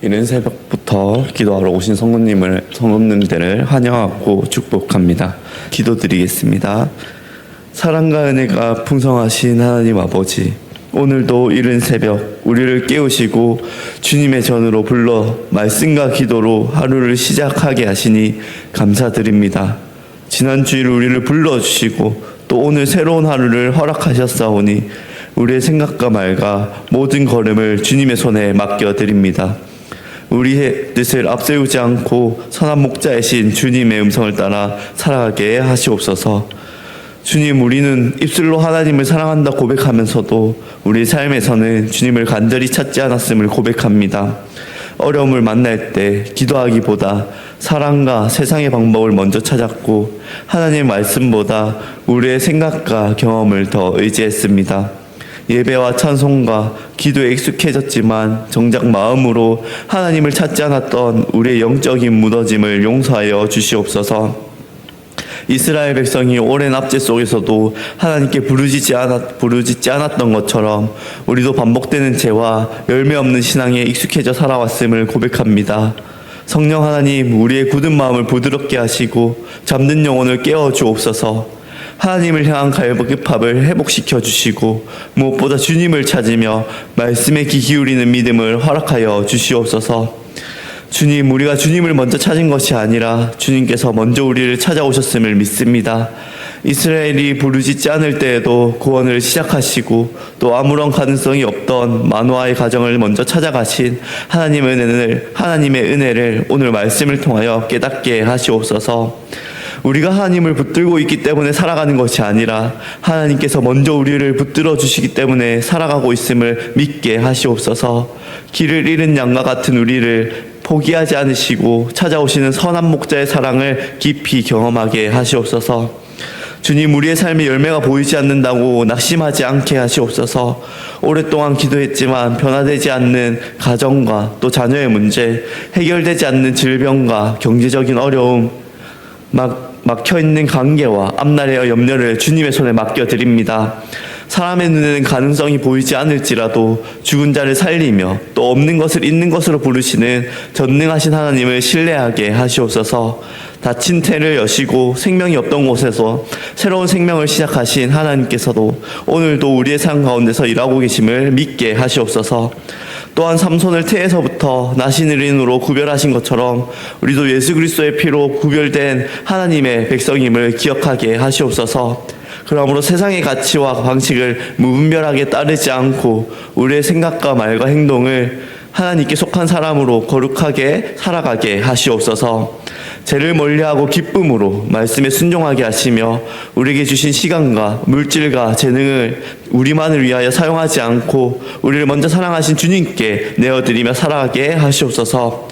이른 새벽부터 기도하러 오신 성도님들을 환영하고 축복합니다. 기도드리겠습니다. 사랑과 은혜가 풍성하신 하나님 아버지, 오늘도 이른 새벽 우리를 깨우시고 주님의 전으로 불러 말씀과 기도로 하루를 시작하게 하시니 감사드립니다. 지난 주일 우리를 불러주시고 또 오늘 새로운 하루를 허락하셨사오니 우리의 생각과 말과 모든 걸음을 주님의 손에 맡겨드립니다. 우리의 뜻을 앞세우지 않고 선한 목자이신 주님의 음성을 따라 살아가게 하시옵소서. 주님, 우리는 입술로 하나님을 사랑한다 고백하면서도 우리 삶에서는 주님을 간절히 찾지 않았음을 고백합니다. 어려움을 만날 때 기도하기보다 사랑과 세상의 방법을 먼저 찾았고 하나님의 말씀보다 우리의 생각과 경험을 더 의지했습니다. 예배와 찬송과 기도에 익숙해졌지만 정작 마음으로 하나님을 찾지 않았던 우리의 영적인 무너짐을 용서하여 주시옵소서. 이스라엘 백성이 오랜 압제 속에서도 하나님께 부르짖지 않았던 것처럼 우리도 반복되는 죄와 열매 없는 신앙에 익숙해져 살아왔음을 고백합니다. 성령 하나님, 우리의 굳은 마음을 부드럽게 하시고 잠든 영혼을 깨워 주옵소서. 하나님을 향한 갈급함을 회복시켜 주시고 무엇보다 주님을 찾으며 말씀에 귀 기울이는 믿음을 허락하여 주시옵소서. 주님, 우리가 주님을 먼저 찾은 것이 아니라 주님께서 먼저 우리를 찾아오셨음을 믿습니다. 이스라엘이 부르짖지 않을 때에도 구원을 시작하시고 또 아무런 가능성이 없던 마노아의 가정을 먼저 찾아가신 하나님의 은혜를 오늘 말씀을 통하여 깨닫게 하시옵소서. 우리가 하나님을 붙들고 있기 때문에 살아가는 것이 아니라 하나님께서 먼저 우리를 붙들어 주시기 때문에 살아가고 있음을 믿게 하시옵소서. 길을 잃은 양과 같은 우리를 포기하지 않으시고 찾아오시는 선한 목자의 사랑을 깊이 경험하게 하시옵소서. 주님, 우리의 삶에 열매가 보이지 않는다고 낙심하지 않게 하시옵소서. 오랫동안 기도했지만 변화되지 않는 가정과 또 자녀의 문제, 해결되지 않는 질병과 경제적인 어려움, 막혀있는 관계와 앞날의 염려를 주님의 손에 맡겨드립니다. 사람의 눈에는 가능성이 보이지 않을지라도 죽은 자를 살리며 또 없는 것을 있는 것으로 부르시는 전능하신 하나님을 신뢰하게 하시옵소서. 닫힌 태를 여시고 생명이 없던 곳에서 새로운 생명을 시작하신 하나님께서도 오늘도 우리의 삶 가운데서 일하고 계심을 믿게 하시옵소서. 또한 삼손을 태에서부터 나신 의인으로 구별하신 것처럼 우리도 예수 그리스도의 피로 구별된 하나님의 백성임을 기억하게 하시옵소서. 그러므로 세상의 가치와 방식을 무분별하게 따르지 않고 우리의 생각과 말과 행동을 하나님께 속한 사람으로 거룩하게 살아가게 하시옵소서. 죄를 멀리하고 기쁨으로 말씀에 순종하게 하시며 우리에게 주신 시간과 물질과 재능을 우리만을 위하여 사용하지 않고 우리를 먼저 사랑하신 주님께 내어드리며 살아가게 하시옵소서.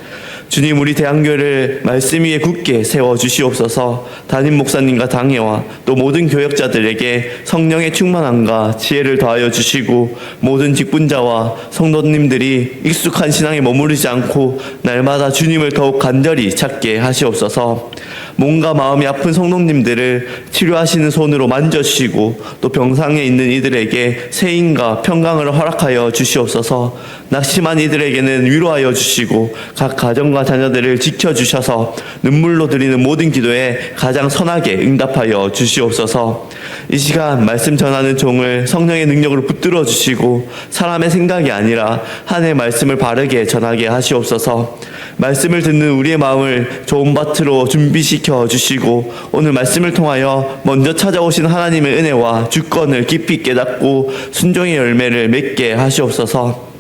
주님, 우리 대한교회를 말씀 위에 굳게 세워주시옵소서. 담임 목사님과 당회와 또 모든 교역자들에게 성령의 충만함과 지혜를 더하여 주시고 모든 직분자와 성도님들이 익숙한 신앙에 머무르지 않고 날마다 주님을 더욱 간절히 찾게 하시옵소서. 몸과 마음이 아픈 성도님들을 치료하시는 손으로 만져주시고 또 병상에 있는 이들에게 세임과 평강을 허락하여 주시옵소서. 낙심한 이들에게는 위로하여 주시고 각 가정과 자녀들을 지켜주셔서 눈물로 드리는 모든 기도에 가장 선하게 응답하여 주시옵소서. 이 시간 말씀 전하는 종을 성령의 능력으로 붙들어 주시고 사람의 생각이 아니라 하나님의 말씀을 바르게 전하게 하시옵소서. 말씀을 듣는 우리의 마음을 좋은 밭으로 준비시켜 주시고 오늘 말씀을 통하여 먼저 찾아오신 하나님의 은혜와 주권을 깊이 깨닫고 순종의 열매를 맺게 하시옵소서.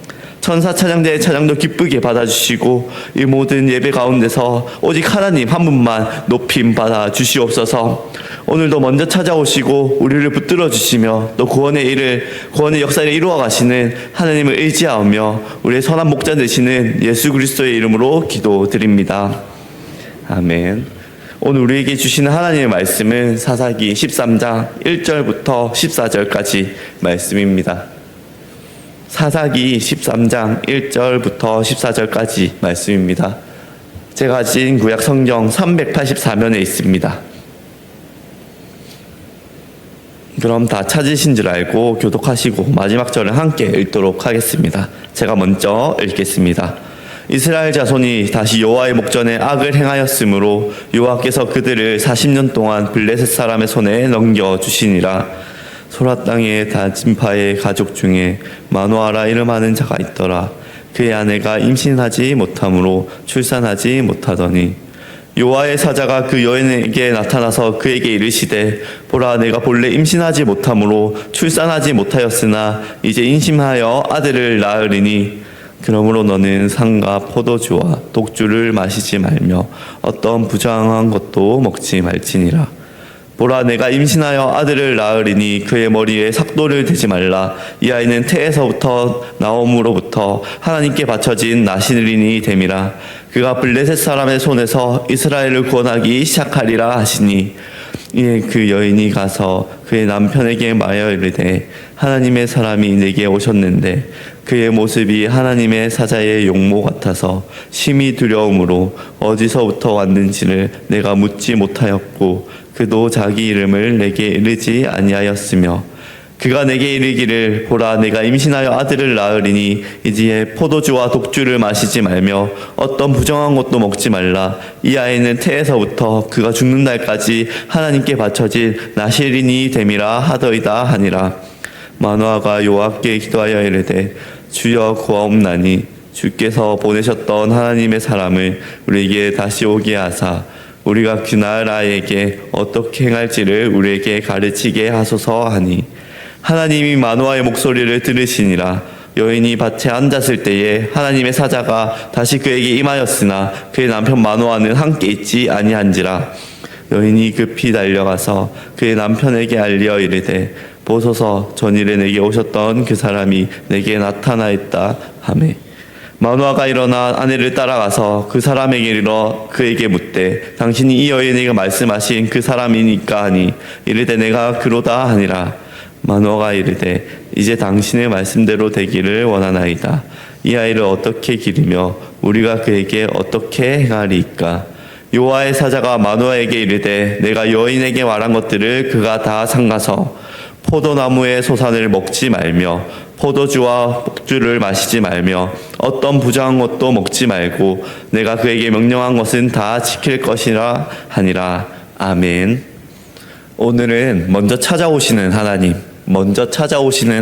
천사 차장대의 차장도 기쁘게 받아주시고 이 모든 예배 가운데서 오직 하나님 한 분만 높임 받아 주시옵소서. 오늘도 먼저 찾아오시고 우리를 붙들어 주시며 또 구원의 역사를 이루어 가시는 하나님을 의지하며 우리의 선한 목자 되시는 예수 그리스도의 이름으로 기도드립니다. 아멘. 오늘 우리에게 주시는 하나님의 말씀은 사사기 13장 1절부터 14절까지 말씀입니다. 사사기 13장 1절부터 14절까지 말씀입니다. 제가 가진 구약 성경 384면에 있습니다. 그럼 다 찾으신 줄 알고 교독하시고 마지막 절을 함께 읽도록 하겠습니다. 제가 먼저 읽겠습니다. 이스라엘 자손이 다시 여호와의 목전에 악을 행하였으므로 여호와께서 그들을 40년 동안 블레셋 사람의 손에 넘겨주시니라. 소라 땅의 다진파의 가족 중에 마노아라 이름하는 자가 있더라. 그의 아내가 임신하지 못하므로 출산하지 못하더니 여호와의 사자가 그 여인에게 나타나서 그에게 이르시되 보라, 내가 본래 임신하지 못하므로 출산하지 못하였으나 이제 임신하여 아들을 낳으리니 그러므로 너는 상과 포도주와 독주를 마시지 말며 어떤 부정한 것도 먹지 말지니라. 보라, 내가 임신하여 아들을 낳으리니 그의 머리에 삭도를 대지 말라. 이 아이는 태에서부터 나옴으로부터 하나님께 바쳐진 나시린이 됨이라. 그가 블레셋 사람의 손에서 이스라엘을 구원하기 시작하리라 하시니 이에 그 여인이 가서 그의 남편에게 말하여 이르되 하나님의 사람이 내게 오셨는데 그의 모습이 하나님의 사자의 용모 같아서 심히 두려움으로 어디서부터 왔는지를 내가 묻지 못하였고 그도 자기 이름을 내게 이르지 아니하였으며 그가 내게 이르기를 보라, 내가 임신하여 아들을 낳으리니 이제 포도주와 독주를 마시지 말며 어떤 부정한 것도 먹지 말라. 이 아이는 태에서부터 그가 죽는 날까지 하나님께 바쳐질 나시린이 됨이라 하더이다 하니라. 마노아가 여호와께 기도하여 이르되 주여 구하옵나니 주께서 보내셨던 하나님의 사람을 우리에게 다시 오게 하사 우리가 그 나라에게 어떻게 행할지를 우리에게 가르치게 하소서 하니 하나님이 마노아의 목소리를 들으시니라. 여인이 밭에 앉았을 때에 하나님의 사자가 다시 그에게 임하였으나 그의 남편 마노아는 함께 있지 아니한지라. 여인이 급히 달려가서 그의 남편에게 알려 이르되 보소서, 전일에 내게 오셨던 그 사람이 내게 나타나있다 하매 마노아가 일어나 아내를 따라가서 그 사람에게 이르러 그에게 묻되 당신이 이 여인에게 말씀하신 그 사람이니까 하니 이르되 내가 그로다 하니라. 마노아가 이르되 이제 당신의 말씀대로 되기를 원하나이다. 이 아이를 어떻게 기르며 우리가 그에게 어떻게 행하리이까. 여호와의 사자가 마노아에게 이르되 내가 여인에게 말한 것들을 그가 다 삼가서 포도나무의 소산을 먹지 말며 포도주와 독주를 마시지 말며 어떤 부정한 것도 먹지 말고 내가 그에게 명령한 것은 다 지킬 것이라 하니라. 아멘. 오늘은 먼저 찾아오시는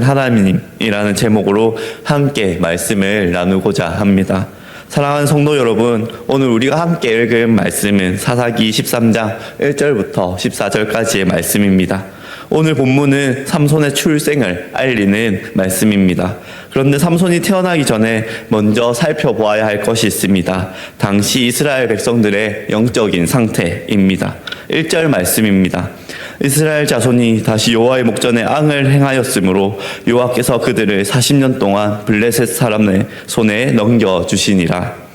하나님이라는 제목으로 함께 말씀을 나누고자 합니다. 사랑하는 성도 여러분, 오늘 우리가 함께 읽은 말씀은 사사기 13장 1절부터 14절까지의 말씀입니다. 오늘 본문은 삼손의 출생을 알리는 말씀입니다. 그런데 삼손이 태어나기 전에 먼저 살펴보아야 할 것이 있습니다. 당시 이스라엘 백성들의 영적인 상태입니다. 1절 말씀입니다. 이스라엘 자손이 다시 여호와의 목전에 악을 행하였으므로 여호와께서 그들을 40년 동안 블레셋 사람의 손에 넘겨주시니라.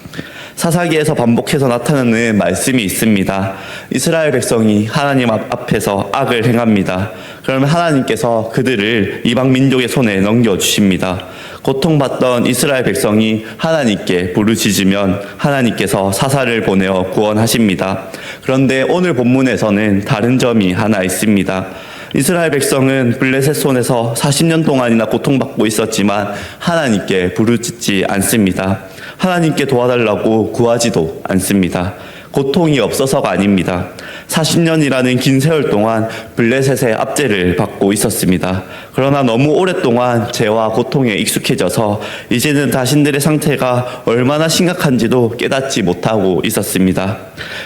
사사기에서 반복해서 나타나는 말씀이 있습니다. 이스라엘 백성이 하나님 앞에서 악을 행합니다. 그러면 하나님께서 그들을 이방 민족의 손에 넘겨주십니다. 고통받던 이스라엘 백성이 하나님께 부르짖으면 하나님께서 사사를 보내어 구원하십니다. 그런데 오늘 본문에서는 다른 점이 하나 있습니다. 이스라엘 백성은 블레셋 손에서 40년 동안이나 고통받고 있었지만 하나님께 부르짖지 않습니다. 하나님께 도와달라고 구하지도 않습니다. 고통이 없어서가 아닙니다. 40년이라는 긴 세월 동안 블레셋의 압제를 받고 있었습니다. 그러나 너무 오랫동안 죄와 고통에 익숙해져서 이제는 자신들의 상태가 얼마나 심각한지도 깨닫지 못하고 있었습니다.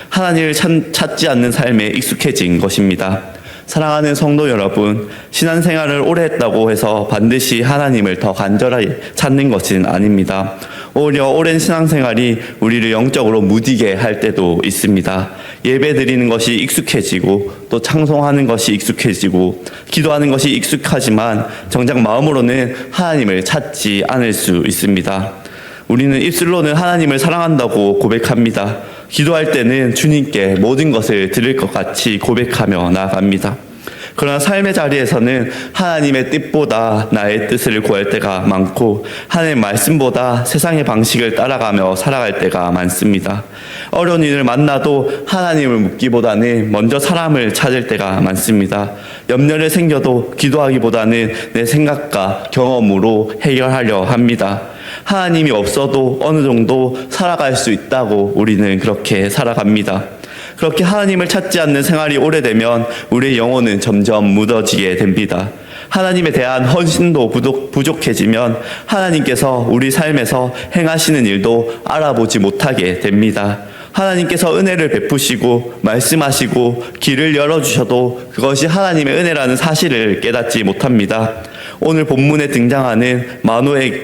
하나님을 찾지 않는 삶에 익숙해진 것입니다. 사랑하는 성도 여러분, 신앙생활을 오래 했다고 해서 반드시 하나님을 더 간절하게 찾는 것은 아닙니다. 오히려 오랜 신앙생활이 우리를 영적으로 무디게 할 때도 있습니다. 예배 드리는 것이 익숙해지고 또 찬송하는 것이 익숙해지고 기도하는 것이 익숙하지만 정작 마음으로는 하나님을 찾지 않을 수 있습니다. 우리는 입술로는 하나님을 사랑한다고 고백합니다. 기도할 때는 주님께 모든 것을 드릴 것 같이 고백하며 나아갑니다. 그러나 삶의 자리에서는 하나님의 뜻보다 나의 뜻을 구할 때가 많고 하나님의 말씀보다 세상의 방식을 따라가며 살아갈 때가 많습니다. 어려운 일을 만나도 하나님을 묻기보다는 먼저 사람을 찾을 때가 많습니다. 염려를 생겨도 기도하기보다는 내 생각과 경험으로 해결하려 합니다. 하나님이 없어도 어느 정도 살아갈 수 있다고 우리는 그렇게 살아갑니다. 그렇게 하나님을 찾지 않는 생활이 오래되면 우리의 영혼은 점점 무뎌지게 됩니다. 하나님에 대한 헌신도 부족해지면 하나님께서 우리 삶에서 행하시는 일도 알아보지 못하게 됩니다. 하나님께서 은혜를 베푸시고 말씀하시고 길을 열어주셔도 그것이 하나님의 은혜라는 사실을 깨닫지 못합니다. 오늘 본문에 등장하는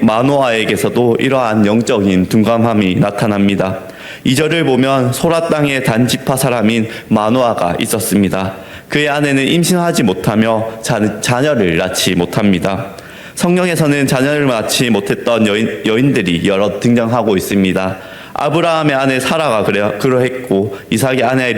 마노아에게서도 이러한 영적인 둔감함이 나타납니다. 2절을 보면 소라 땅의 단지파 사람인 마노아가 있었습니다. 그의 아내는 임신하지 못하며 자녀를 낳지 못합니다. 성경에서는 자녀를 낳지 못했던 여인들이 여러 등장하고 있습니다. 아브라함의 아내 사라가 그러했고 이삭의 아내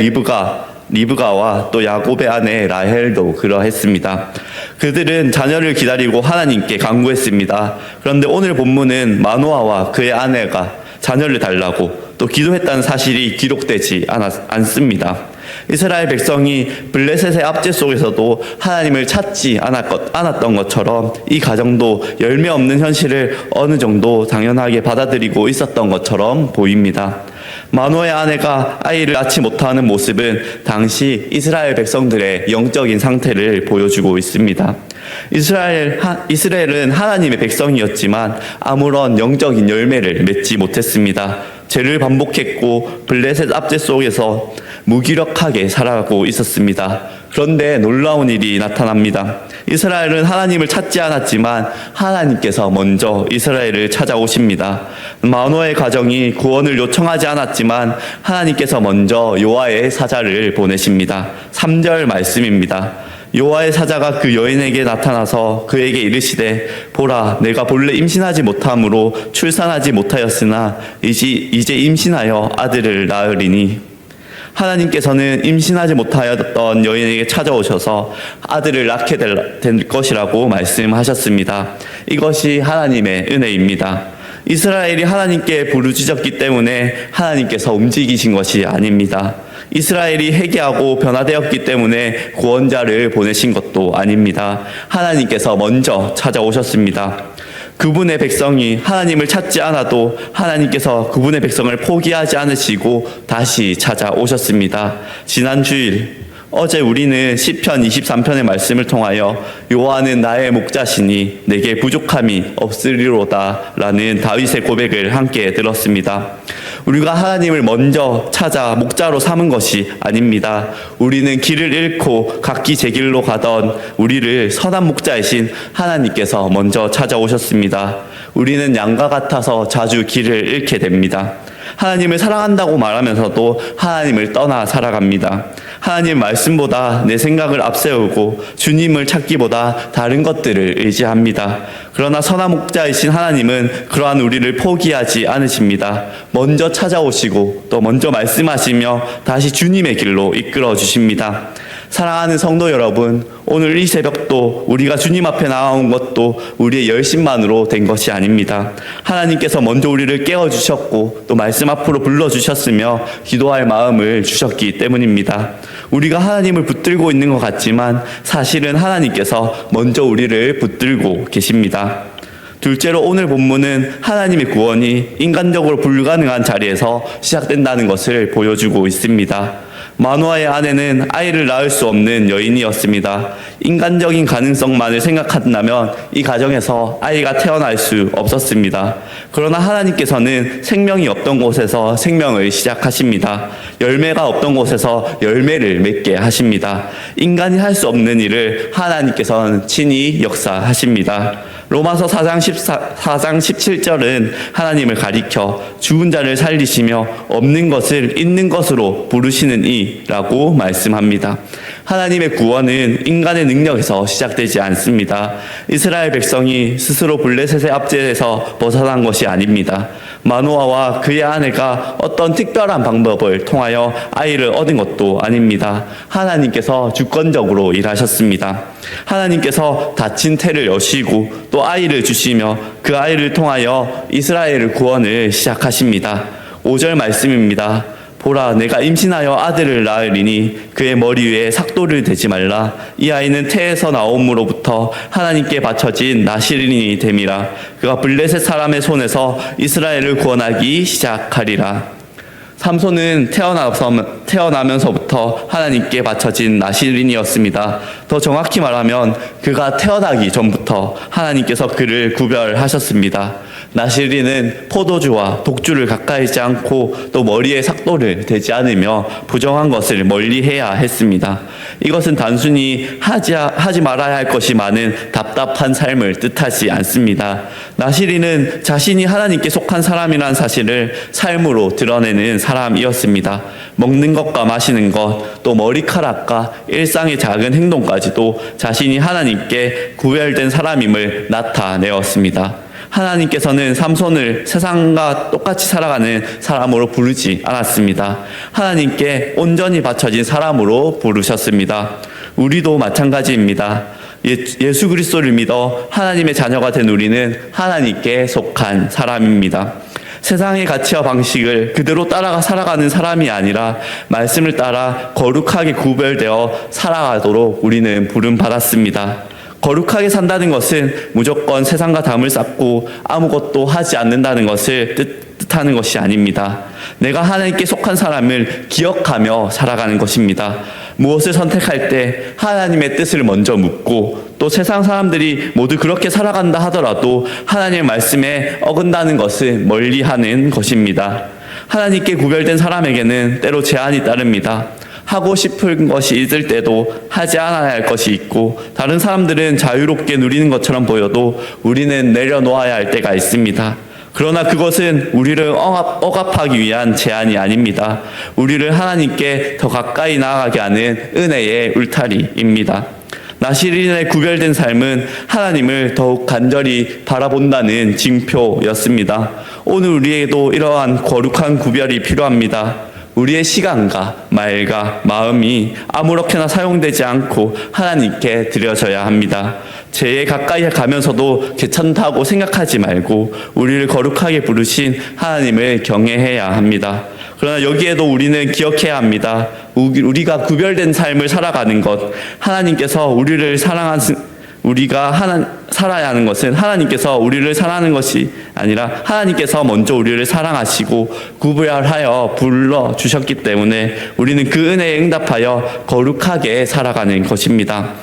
리브가와 또 야곱의 아내 라헬도 그러했습니다. 그들은 자녀를 기다리고 하나님께 간구했습니다. 그런데 오늘 본문은 마노아와 그의 아내가 자녀를 달라고 또 기도했다는 사실이 기록되지 않습니다. 이스라엘 백성이 블레셋의 압제 속에서도 하나님을 찾지 않았던 것처럼 이 가정도 열매 없는 현실을 어느 정도 당연하게 받아들이고 있었던 것처럼 보입니다. 마노의 아내가 아이를 낳지 못하는 모습은 당시 이스라엘 백성들의 영적인 상태를 보여주고 있습니다. 이스라엘은 하나님의 백성이었지만 아무런 영적인 열매를 맺지 못했습니다. 죄를 반복했고 블레셋 압제 속에서 무기력하게 살아가고 있었습니다. 그런데 놀라운 일이 나타납니다. 이스라엘은 하나님을 찾지 않았지만 하나님께서 먼저 이스라엘을 찾아오십니다. 마노의 가정이 구원을 요청하지 않았지만 하나님께서 먼저 여호와의 사자를 보내십니다. 3절 말씀입니다. 여호와의 사자가 그 여인에게 나타나서 그에게 이르시되 보라 내가 본래 임신하지 못함으로 출산하지 못하였으나 이제 임신하여 아들을 낳으리니 하나님께서는 임신하지 못하였던 여인에게 찾아오셔서 아들을 낳게 될 것이라고 말씀하셨습니다. 이것이 하나님의 은혜입니다. 이스라엘이 하나님께 부르짖었기 때문에 하나님께서 움직이신 것이 아닙니다. 이스라엘이 회개하고 변화되었기 때문에 구원자를 보내신 것도 아닙니다. 하나님께서 먼저 찾아오셨습니다. 그분의 백성이 하나님을 찾지 않아도 하나님께서 그분의 백성을 포기하지 않으시고 다시 찾아오셨습니다. 지난 주일 어제 우리는 시편 23편의 말씀을 통하여 여호와는 나의 목자시니 내게 부족함이 없으리로다 라는 다윗의 고백을 함께 들었습니다. 우리가 하나님을 먼저 찾아 목자로 삼은 것이 아닙니다. 우리는 길을 잃고 각기 제 길로 가던 우리를 선한 목자이신 하나님께서 먼저 찾아오셨습니다. 우리는 양과 같아서 자주 길을 잃게 됩니다. 하나님을 사랑한다고 말하면서도 하나님을 떠나 살아갑니다. 하나님 말씀보다 내 생각을 앞세우고 주님을 찾기보다 다른 것들을 의지합니다. 그러나 선한 목자이신 하나님은 그러한 우리를 포기하지 않으십니다. 먼저 찾아오시고 또 먼저 말씀하시며 다시 주님의 길로 이끌어 주십니다. 사랑하는 성도 여러분, 오늘 이 새벽도 우리가 주님 앞에 나아온 것도 우리의 열심만으로 된 것이 아닙니다. 하나님께서 먼저 우리를 깨워주셨고 또 말씀 앞으로 불러주셨으며 기도할 마음을 주셨기 때문입니다. 우리가 하나님을 붙들고 있는 것 같지만 사실은 하나님께서 먼저 우리를 붙들고 계십니다. 둘째로 오늘 본문은 하나님의 구원이 인간적으로 불가능한 자리에서 시작된다는 것을 보여주고 있습니다. 마노아의 아내는 아이를 낳을 수 없는 여인이었습니다. 인간적인 가능성만을 생각한다면 이 가정에서 아이가 태어날 수 없었습니다. 그러나 하나님께서는 생명이 없던 곳에서 생명을 시작하십니다. 열매가 없던 곳에서 열매를 맺게 하십니다. 인간이 할 수 없는 일을 하나님께서는 친히 역사하십니다. 로마서 4장 17절은 하나님을 가리켜 죽은 자를 살리시며 없는 것을 있는 것으로 부르시는 이라고 말씀합니다. 하나님의 구원은 인간의 능력에서 시작되지 않습니다. 이스라엘 백성이 스스로 블레셋의 압제에서 벗어난 것이 아닙니다. 마노아와 그의 아내가 어떤 특별한 방법을 통하여 아이를 얻은 것도 아닙니다. 하나님께서 주권적으로 일하셨습니다. 하나님께서 닫힌 태를 여시고 또 아이를 주시며 그 아이를 통하여 이스라엘의 구원을 시작하십니다. 5절 말씀입니다. 보라, 내가 임신하여 아들을 낳으리니 그의 머리 위에 삭도를 대지 말라. 이 아이는 태에서 나옴으로부터 하나님께 바쳐진 나실인이 됨이라. 그가 블레셋 사람의 손에서 이스라엘을 구원하기 시작하리라. 삼손은 태어나면서부터 하나님께 바쳐진 나실인이었습니다. 더 정확히 말하면 그가 태어나기 전부터 하나님께서 그를 구별하셨습니다. 나실인은 포도주와 독주를 가까이 하지 않고 또 머리에 삭도를 대지 않으며 부정한 것을 멀리해야 했습니다. 이것은 단순히 하지 말아야 할 것이 많은 답답한 삶을 뜻하지 않습니다. 나실인은 자신이 하나님께 속한 사람이라는 사실을 삶으로 드러내는 사람이었습니다. 먹는 것과 마시는 것, 또 머리카락과 일상의 작은 행동까지도 자신이 하나님께 구별된 사람임을 나타내었습니다. 하나님께서는 삼손을 세상과 똑같이 살아가는 사람으로 부르지 않았습니다. 하나님께 온전히 바쳐진 사람으로 부르셨습니다. 우리도 마찬가지입니다. 예수 그리스도를 믿어 하나님의 자녀가 된 우리는 하나님께 속한 사람입니다. 세상의 가치와 방식을 그대로 따라가 살아가는 사람이 아니라 말씀을 따라 거룩하게 구별되어 살아가도록 우리는 부름받았습니다. 거룩하게 산다는 것은 무조건 세상과 담을 쌓고 아무것도 하지 않는다는 것을 뜻하는 것이 아닙니다. 내가 하나님께 속한 사람을 기억하며 살아가는 것입니다. 무엇을 선택할 때 하나님의 뜻을 먼저 묻고 또 세상 사람들이 모두 그렇게 살아간다 하더라도 하나님의 말씀에 어긋나는 것을 멀리하는 것입니다. 하나님께 구별된 사람에게는 때로 제한이 따릅니다. 하고 싶은 것이 있을 때도 하지 않아야 할 것이 있고, 다른 사람들은 자유롭게 누리는 것처럼 보여도 우리는 내려놓아야 할 때가 있습니다. 그러나 그것은 우리를 억압하기 위한 제한이 아닙니다. 우리를 하나님께 더 가까이 나아가게 하는 은혜의 울타리입니다. 나실인의 구별된 삶은 하나님을 더욱 간절히 바라본다는 징표였습니다. 오늘 우리에게도 이러한 거룩한 구별이 필요합니다. 우리의 시간과 말과 마음이 아무렇게나 사용되지 않고 하나님께 드려져야 합니다. 죄에 가까이 가면서도 괜찮다고 생각하지 말고 우리를 거룩하게 부르신 하나님을 경외해야 합니다. 그러나 여기에도 우리는 기억해야 합니다. 우리가 구별된 삶을 살아가는 것, 하나님께서 우리를 살아야 하는 것은 하나님께서 우리를 사랑하는 것이 아니라 하나님께서 먼저 우리를 사랑하시고 구별하여 불러주셨기 때문에 우리는 그 은혜에 응답하여 거룩하게 살아가는 것입니다.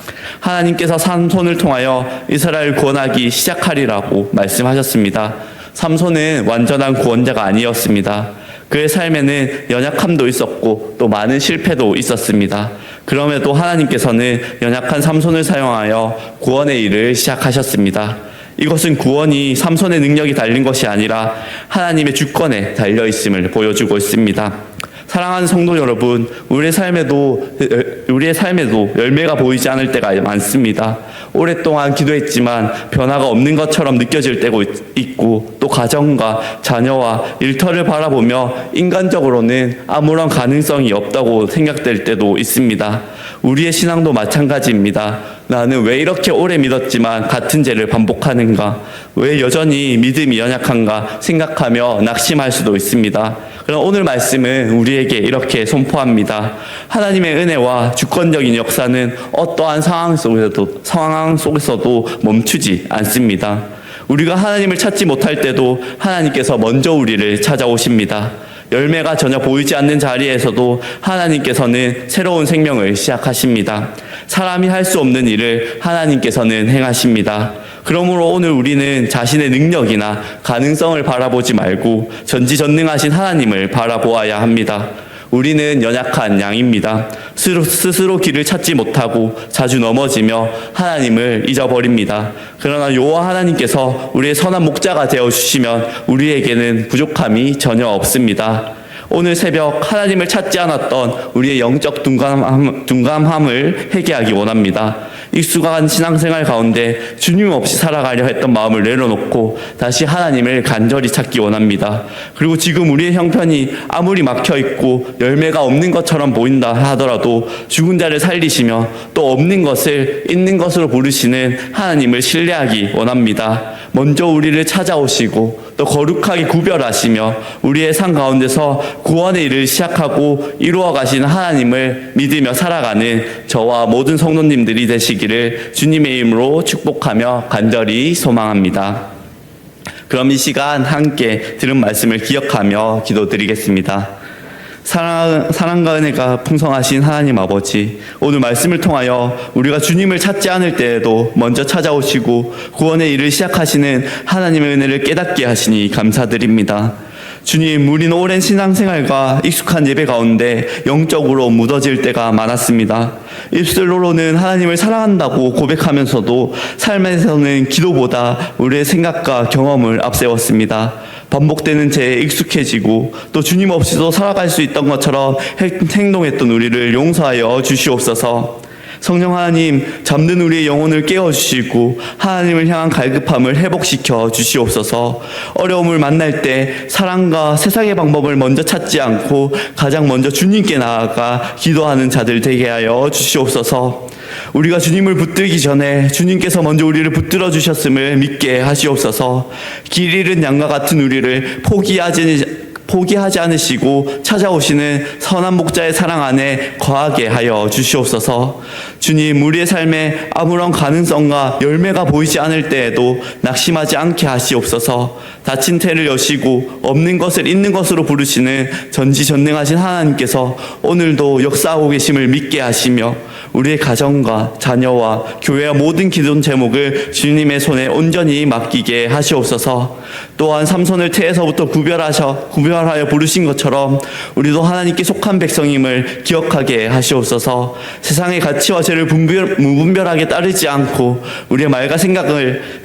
하나님께서 삼손을 통하여 이스라엘을 구원하기 시작하리라고 말씀하셨습니다. 삼손은 완전한 구원자가 아니었습니다. 그의 삶에는 연약함도 있었고 또 많은 실패도 있었습니다. 그럼에도 하나님께서는 연약한 삼손을 사용하여 구원의 일을 시작하셨습니다. 이것은 구원이 삼손의 능력이 달린 것이 아니라 하나님의 주권에 달려있음을 보여주고 있습니다. 사랑하는 성도 여러분, 우리의 삶에도 열매가 보이지 않을 때가 많습니다. 오랫동안 기도했지만 변화가 없는 것처럼 느껴질 때도 있고, 또 가정과 자녀와 일터를 바라보며 인간적으로는 아무런 가능성이 없다고 생각될 때도 있습니다. 우리의 신앙도 마찬가지입니다. 나는 왜 이렇게 오래 믿었지만 같은 죄를 반복하는가? 왜 여전히 믿음이 연약한가 생각하며 낙심할 수도 있습니다. 그럼 오늘 말씀은 우리에게 이렇게 선포합니다. 하나님의 은혜와 주권적인 역사는 어떠한 상황 속에서도 멈추지 않습니다. 우리가 하나님을 찾지 못할 때도 하나님께서 먼저 우리를 찾아오십니다. 열매가 전혀 보이지 않는 자리에서도 하나님께서는 새로운 생명을 시작하십니다. 사람이 할 수 없는 일을 하나님께서는 행하십니다. 그러므로 오늘 우리는 자신의 능력이나 가능성을 바라보지 말고 전지전능하신 하나님을 바라보아야 합니다. 우리는 연약한 양입니다. 스스로 길을 찾지 못하고 자주 넘어지며 하나님을 잊어버립니다. 그러나 여호와 하나님께서 우리의 선한 목자가 되어주시면 우리에게는 부족함이 전혀 없습니다. 오늘 새벽 하나님을 찾지 않았던 우리의 영적 둔감함을 회개하기 원합니다. 익숙한 신앙생활 가운데 주님 없이 살아가려 했던 마음을 내려놓고 다시 하나님을 간절히 찾기 원합니다. 그리고 지금 우리의 형편이 아무리 막혀있고 열매가 없는 것처럼 보인다 하더라도 죽은 자를 살리시며 또 없는 것을 있는 것으로 부르시는 하나님을 신뢰하기 원합니다. 먼저 우리를 찾아오시고 또 거룩하게 구별하시며 우리의 삶 가운데서 구원의 일을 시작하고 이루어 가시는 하나님을 믿으며 살아가는 저와 모든 성도님들이 되시기를 주님의 이름으로 축복하며 간절히 소망합니다. 그럼 이 시간 함께 들은 말씀을 기억하며 기도드리겠습니다. 사랑과 은혜가 풍성하신 하나님 아버지, 오늘 말씀을 통하여 우리가 주님을 찾지 않을 때에도 먼저 찾아오시고 구원의 일을 시작하시는 하나님의 은혜를 깨닫게 하시니 감사드립니다. 주님, 우리는 오랜 신앙생활과 익숙한 예배 가운데 영적으로 무뎌질 때가 많았습니다. 입술로는 하나님을 사랑한다고 고백하면서도 삶에서는 기도보다 우리의 생각과 경험을 앞세웠습니다. 반복되는 죄에 익숙해지고 또 주님 없이도 살아갈 수 있던 것처럼 행동했던 우리를 용서하여 주시옵소서. 성령 하나님, 잠든 우리의 영혼을 깨워주시고 하나님을 향한 갈급함을 회복시켜 주시옵소서. 어려움을 만날 때 사랑과 세상의 방법을 먼저 찾지 않고 가장 먼저 주님께 나아가 기도하는 자들 되게 하여 주시옵소서. 우리가 주님을 붙들기 전에 주님께서 먼저 우리를 붙들어 주셨음을 믿게 하시옵소서. 길 잃은 양과 같은 우리를 포기하지 않으시고 찾아오시는 선한 목자의 사랑 안에 거하게 하여 주시옵소서. 주님, 우리의 삶에 아무런 가능성과 열매가 보이지 않을 때에도 낙심하지 않게 하시옵소서. 닫힌 태를 여시고 없는 것을 있는 것으로 부르시는 전지전능하신 하나님께서 오늘도 역사하고 계심을 믿게 하시며 우리의 가정과 자녀와 교회와 모든 기도 제목을 주님의 손에 온전히 맡기게 하시옵소서. 또한 삼손을 태에서부터 구별하여 부르신 것처럼 우리도 하나님께 속한 백성임을 기억하게 하시옵소서. 세상의 가치와 죄를 무분별하게 따르지 않고 우리의 말과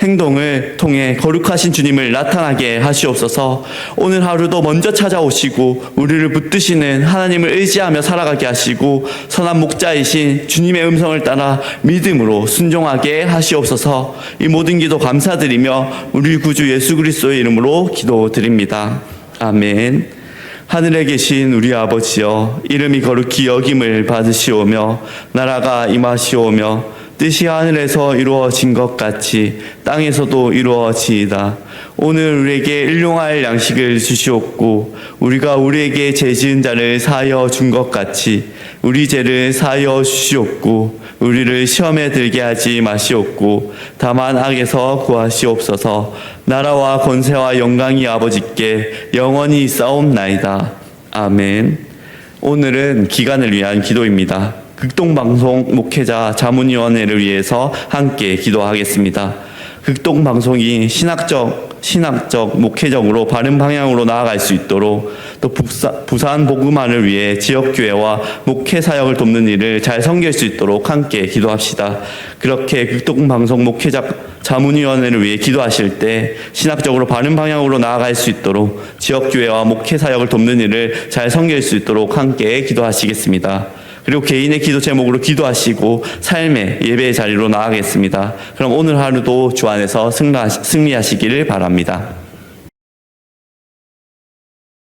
행동을 통해 거룩하신 주님을 나타나게 하시옵소서. 오늘 하루도 먼저 찾아오시고 우리를 붙드시는 하나님을 의지하며 살아가게 하시고 선한 목자이신 주님의 음성을 따라 믿음으로 순종하게 하시옵소서. 이 모든 기도 감사드리며 우리 구주 예수 그리스도의 이름으로 기도드립니다. 아멘. 하늘에 계신 우리 아버지여, 이름이 거룩히 여김을 받으시오며 나라가 임하시오며 뜻이 하늘에서 이루어진 것 같이 땅에서도 이루어지이다. 오늘 우리에게 일용할 양식을 주시옵고 우리가 우리에게 죄 지은 자를 사하여 준 것 같이 우리 죄를 사하여 주시옵고 우리를 시험에 들게 하지 마시옵고 다만 악에서 구하시옵소서. 나라와 권세와 영광이 아버지께 영원히 있사옵나이다. 아멘. 오늘은 기간을 위한 기도입니다. 극동방송 목회자 자문위원회를 위해서 함께 기도하겠습니다. 극동방송이 신학적, 목회적으로 바른 방향으로 나아갈 수 있도록 또 부산 복음화를 위해 지역교회와 목회사역을 돕는 일을 잘 섬길 수 있도록 함께 기도합시다. 그렇게 극동방송 목회자 자문위원회를 위해 기도하실 때 신학적으로 바른 방향으로 나아갈 수 있도록 지역교회와 목회사역을 돕는 일을 잘 섬길 수 있도록 함께 기도하시겠습니다. 그리고 개인의 기도 제목으로 기도하시고 삶의 예배의 자리로 나아가겠습니다. 그럼 오늘 하루도 주 안에서 승리하시기를 바랍니다.